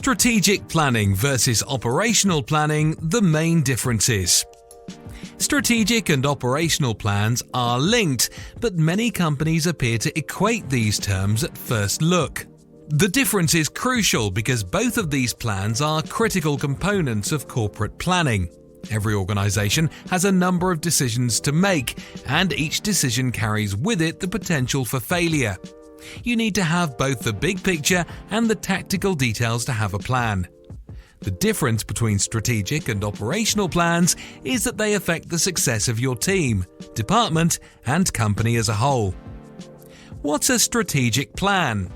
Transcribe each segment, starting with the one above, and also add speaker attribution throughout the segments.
Speaker 1: Strategic planning versus operational planning, the main differences. Strategic and operational plans are linked, but many companies appear to equate these terms at first look. The difference is crucial because both of these plans are critical components of corporate planning. Every organization has a number of decisions to make, and each decision carries with it the potential for failure. You need to have both the big picture and the tactical details to have a plan. The difference between strategic and operational plans is that they affect the success of your team, department, and company as a whole. What's a strategic plan?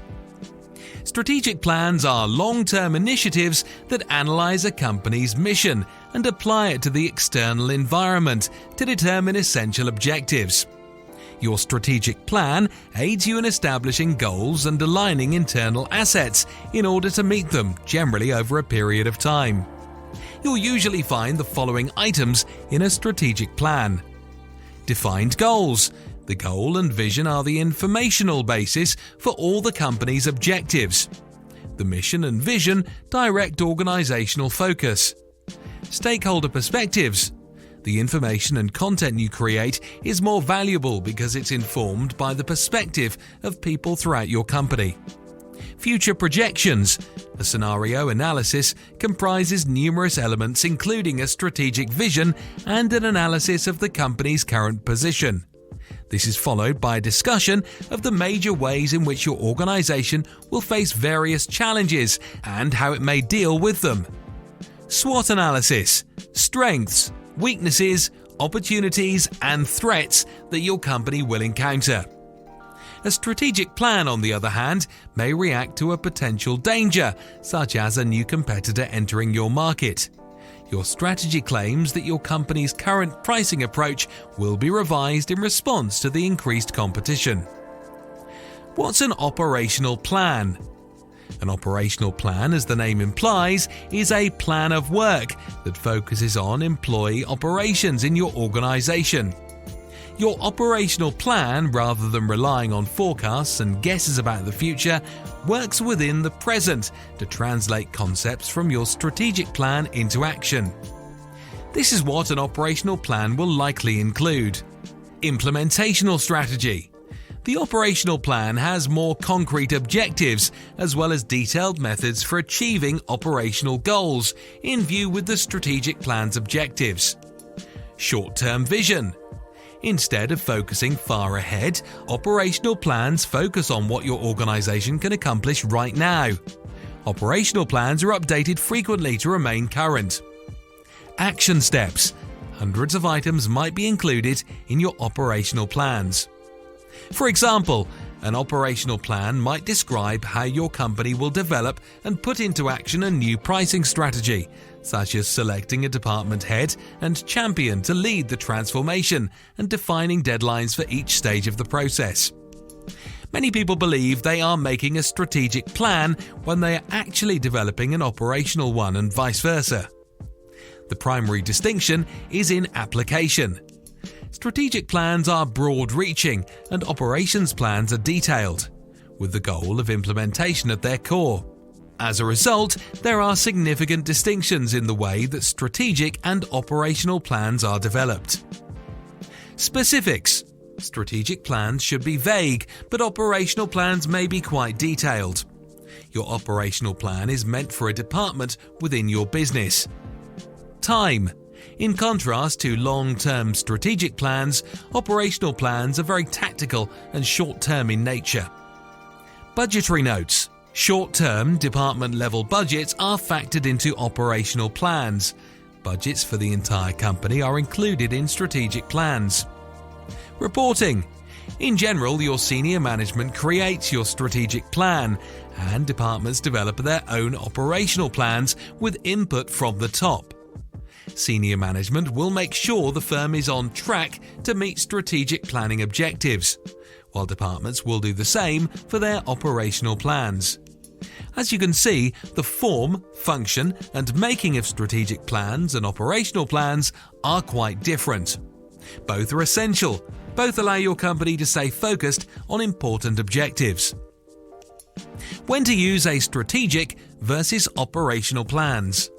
Speaker 1: Strategic plans are long-term initiatives that analyze a company's mission and apply it to the external environment to determine essential objectives. Your strategic plan aids you in establishing goals and aligning internal assets in order to meet them, generally over a period of time. You'll usually find the following items in a strategic plan. Defined goals. The goal and vision are the informational basis for all the company's objectives. The mission and vision direct organizational focus. Stakeholder perspectives. The information and content you create is more valuable because it's informed by the perspective of people throughout your company. Future projections. A scenario analysis comprises numerous elements including a strategic vision and an analysis of the company's current position. This is followed by a discussion of the major ways in which your organization will face various challenges and how it may deal with them. SWOT analysis. Strengths, weaknesses, opportunities, and threats that your company will encounter. A strategic plan, on the other hand, may react to a potential danger, such as a new competitor entering your market. Your strategy claims that your company's current pricing approach will be revised in response to the increased competition. What's an operational plan? An operational plan, as the name implies, is a plan of work that focuses on employee operations in your organization. Your operational plan, rather than relying on forecasts and guesses about the future, works within the present to translate concepts from your strategic plan into action. This is what an operational plan will likely include. Implementational strategy. The operational plan has more concrete objectives as well as detailed methods for achieving operational goals in view with the strategic plan's objectives. Short-term vision. Instead of focusing far ahead, operational plans focus on what your organization can accomplish right now. Operational plans are updated frequently to remain current. Action steps. Hundreds of items might be included in your operational plans. For example, an operational plan might describe how your company will develop and put into action a new pricing strategy, such as selecting a department head and champion to lead the transformation and defining deadlines for each stage of the process. Many people believe they are making a strategic plan when they are actually developing an operational one, and vice versa. The primary distinction is in application. Strategic plans are broad-reaching and operations plans are detailed, with the goal of implementation at their core. As a result, there are significant distinctions in the way that strategic and operational plans are developed. Specifics. Strategic plans should be vague, but operational plans may be quite detailed. Your operational plan is meant for a department within your business. Time. In contrast to long-term strategic plans, operational plans are very tactical and short-term in nature. Budgetary notes. Short-term, department-level budgets are factored into operational plans. Budgets for the entire company are included in strategic plans. Reporting. In general, your senior management creates your strategic plan, and departments develop their own operational plans with input from the top. Senior management will make sure the firm is on track to meet strategic planning objectives, while departments will do the same for their operational plans. As you can see, the form, function, and making of strategic plans and operational plans are quite different. Both are essential. Both allow your company to stay focused on important objectives. When to use a strategic versus operational plans.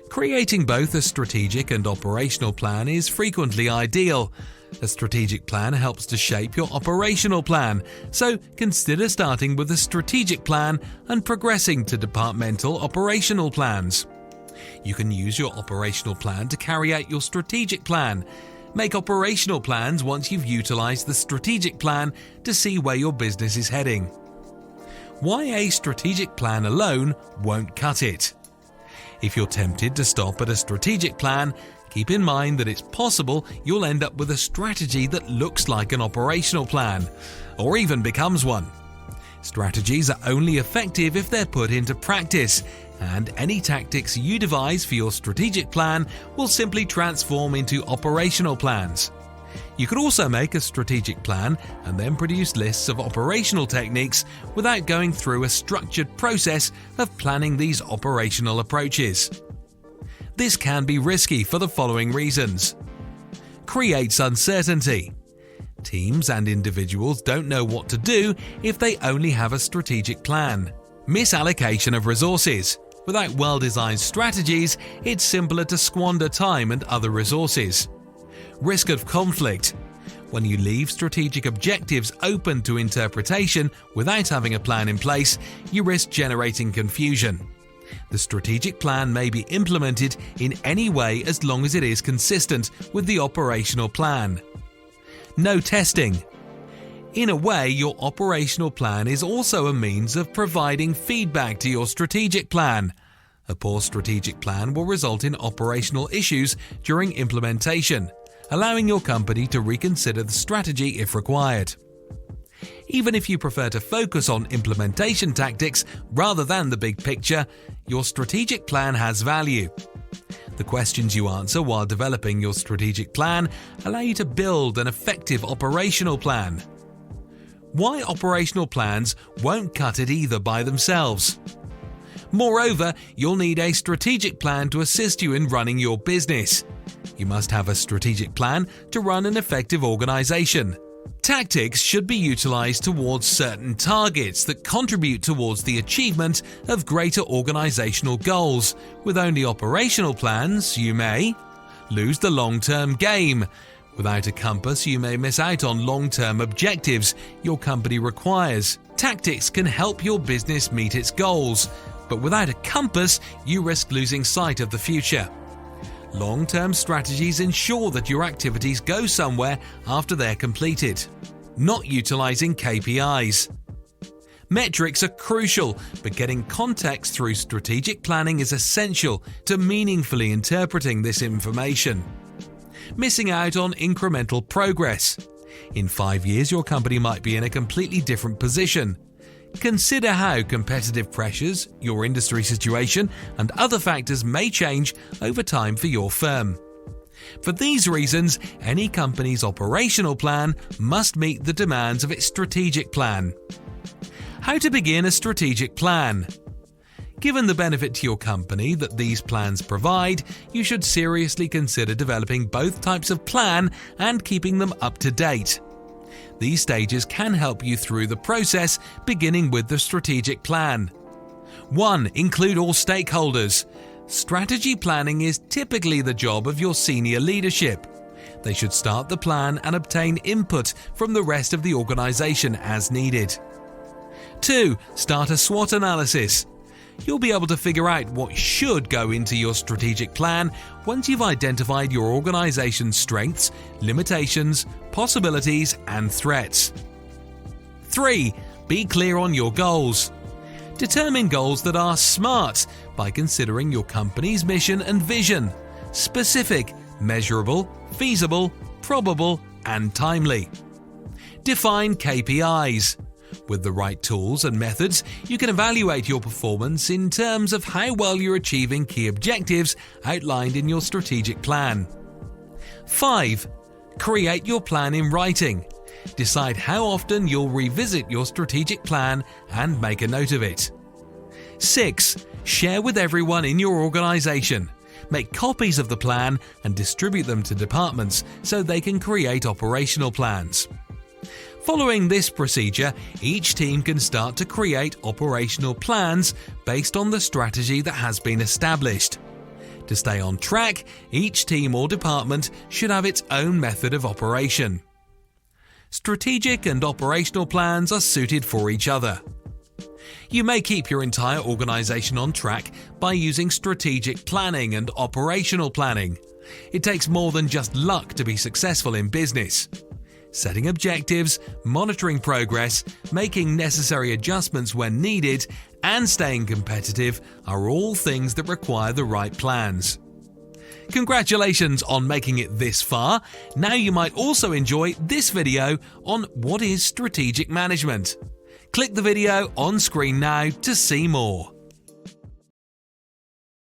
Speaker 1: Creating both a strategic and operational plan is frequently ideal. A strategic plan helps to shape your operational plan, so consider starting with a strategic plan and progressing to departmental operational plans. You can use your operational plan to carry out your strategic plan. Make operational plans once you've utilized the strategic plan to see where your business is heading. Why a strategic plan alone won't cut it. If you're tempted to stop at a strategic plan, keep in mind that it's possible you'll end up with a strategy that looks like an operational plan, or even becomes one. Strategies are only effective if they're put into practice, and any tactics you devise for your strategic plan will simply transform into operational plans. You could also make a strategic plan and then produce lists of operational techniques without going through a structured process of planning these operational approaches. This can be risky for the following reasons. Creates uncertainty. Teams and individuals don't know what to do if they only have a strategic plan. Misallocation of resources. Without well-designed strategies, it's simpler to squander time and other resources. Risk of conflict. When you leave strategic objectives open to interpretation without having a plan in place, you risk generating confusion. The strategic plan may be implemented in any way as long as it is consistent with the operational plan. No testing. In a way, your operational plan is also a means of providing feedback to your strategic plan. A poor strategic plan will result in operational issues during implementation, allowing your company to reconsider the strategy if required. Even if you prefer to focus on implementation tactics rather than the big picture, your strategic plan has value. The questions you answer while developing your strategic plan allow you to build an effective operational plan. Why operational plans won't cut it either by themselves. Moreover, you'll need a strategic plan to assist you in running your business. You must have a strategic plan to run an effective organization. Tactics should be utilized towards certain targets that contribute towards the achievement of greater organizational goals. With only operational plans, you may lose the long-term game. Without a compass, you may miss out on long-term objectives your company requires. Tactics can help your business meet its goals, but without a compass, you risk losing sight of the future. Long-term strategies ensure that your activities go somewhere after they're completed. Not utilizing KPIs. Metrics are crucial, but getting context through strategic planning is essential to meaningfully interpreting this information. Missing out on incremental progress. In 5 years, your company might be in a completely different position. Consider how competitive pressures, your industry situation, and other factors may change over time for your firm. For these reasons, any company's operational plan must meet the demands of its strategic plan. How to begin a strategic plan. Given the benefit to your company that these plans provide, you should seriously consider developing both types of plan and keeping them up to date. These stages can help you through the process, beginning with the strategic plan. 1. Include all stakeholders. Strategy planning is typically the job of your senior leadership. They should start the plan and obtain input from the rest of the organization as needed. 2. Start a SWOT analysis. You'll be able to figure out what should go into your strategic plan once you've identified your organization's strengths, limitations, possibilities, and threats. 3. Be clear on your goals. Determine goals that are SMART by considering your company's mission and vision: specific, measurable, feasible, probable, and timely. Define KPIs. With the right tools and methods, you can evaluate your performance in terms of how well you're achieving key objectives outlined in your strategic plan. 5. Create your plan in writing. Decide how often you'll revisit your strategic plan and make a note of it. 6. Share with everyone in your organization. Make copies of the plan and distribute them to departments so they can create operational plans. Following this procedure, each team can start to create operational plans based on the strategy that has been established. To stay on track, each team or department should have its own method of operation. Strategic and operational plans are suited for each other. You may keep your entire organization on track by using strategic planning and operational planning. It takes more than just luck to be successful in business. Setting objectives, monitoring progress, making necessary adjustments when needed, and staying competitive are all things that require the right plans. Congratulations on making it this far. Now you might also enjoy this video on what is strategic management. Click the video on screen now to see more.